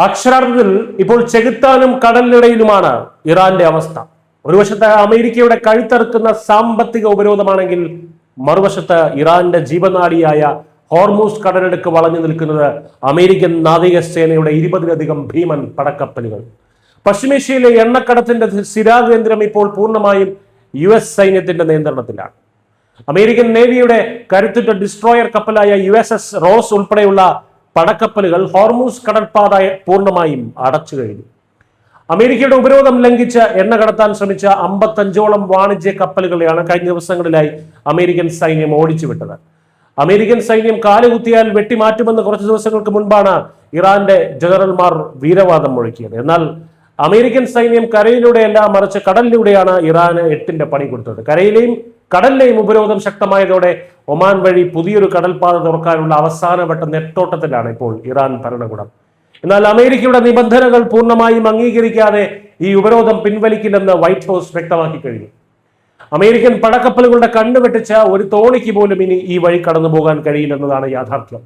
അക്ഷരാർത്ഥത്തിൽ ഇപ്പോൾ ചെകുത്താനും കടലിനിടയിലുമാണ് ഇറാന്റെ അവസ്ഥ. ഒരു വശത്ത് അമേരിക്കയുടെ കഴുത്തറുക്കുന്ന സാമ്പത്തിക ഉപരോധമാണെങ്കിൽ മറുവശത്ത് ഇറാന്റെ ജീവനാഡിയായ ഹോർമൂസ് കടലിടുക്ക് വളഞ്ഞു നിൽക്കുന്നത് അമേരിക്കൻ നാവികസേനയുടെ 20-ലധികം ഭീമൻ പടക്കപ്പലുകൾ. പശ്ചിമേഷ്യയിലെ എണ്ണക്കടത്തിന്റെ സ്ഥിരാകേന്ദ്രം ഇപ്പോൾ പൂർണ്ണമായും US സൈന്യത്തിന്റെ നിയന്ത്രണത്തിലാണ്. അമേരിക്കൻ നേവിയുടെ കരുത്തുറ്റ ഡിസ്ട്രോയർ കപ്പലായ USS റോസ് ഉൾപ്പെടെയുള്ള പടക്കപ്പലുകൾ ഹോർമൂസ് കടൽപ്പാത പൂർണ്ണമായും അടച്ചു കഴിഞ്ഞു. അമേരിക്കയുടെ ഉപരോധം ലംഘിച്ച് എണ്ണ കടത്താൻ ശ്രമിച്ച 55ഓളം വാണിജ്യ കപ്പലുകളെയാണ് കഴിഞ്ഞ ദിവസങ്ങളിലായി അമേരിക്കൻ സൈന്യം ഓടിച്ചുവിട്ടത്. അമേരിക്കൻ സൈന്യം കാലുകുത്തിയാൽ വെട്ടിമാറ്റുമെന്ന് കുറച്ച് ദിവസങ്ങൾക്ക് മുൻപാണ് ഇറാന്റെ ജനറൽമാർ വീരവാദം മുഴക്കിയത്. എന്നാൽ അമേരിക്കൻ സൈന്യം കരയിലൂടെയല്ല മറിച്ച് കടലിലൂടെയാണ് ഇറാന് 8ന്റെ പണി കൊടുത്തത്. കരയിലെയും കടലിലെയും ഉപരോധം ശക്തമായതോടെ ഒമാൻ വഴി പുതിയൊരു കടൽപ്പാത തുറക്കാനുള്ള അവസാനവട്ട നെട്ടോട്ടത്തിലാണ് ഇപ്പോൾ ഇറാൻ ഭരണകൂടം. എന്നാൽ അമേരിക്കയുടെ നിബന്ധനകൾ പൂർണ്ണമായും അംഗീകരിക്കാതെ ഈ ഉപരോധം പിൻവലിക്കില്ലെന്ന് വൈറ്റ് ഹൗസ് വ്യക്തമാക്കി കഴിഞ്ഞു. അമേരിക്കൻ പടക്കപ്പലുകളുടെ കണ്ണുവെട്ടിച്ച ഒരു തോണിക്ക് പോലും ഇനി ഈ വഴി കടന്നു പോകാൻ കഴിയില്ലെന്നതാണ് യാഥാർത്ഥ്യം.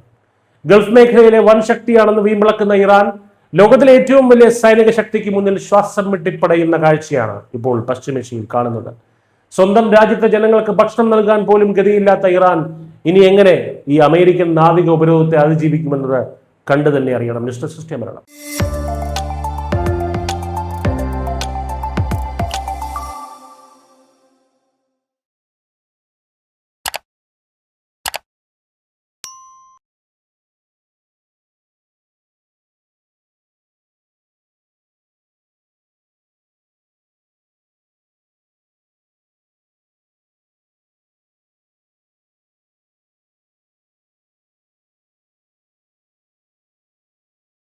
ഗൾഫ് മേഖലയിലെ വൻ ശക്തിയാണെന്ന് വീമ്പിളക്കുന്ന ഇറാൻ ലോകത്തിലെ ഏറ്റവും വലിയ സൈനിക ശക്തിക്ക് മുന്നിൽ ശ്വാസം വിട്ടിപ്പടയുന്ന കാഴ്ചയാണ് ഇപ്പോൾ പശ്ചിമേഷ്യയിൽ കാണുന്നത്. സ്വന്തം രാജ്യത്തെ ജനങ്ങൾക്ക് ഭക്ഷണം നൽകാൻ പോലും ഗതിയില്ലാത്ത ഇറാൻ ഇനി എങ്ങനെ ഈ അമേരിക്കൻ നാവിക ഉപരോധത്തെ അതിജീവിക്കുമെന്നത് കണ്ടു തന്നെ അറിയണം. News desk Malayalam.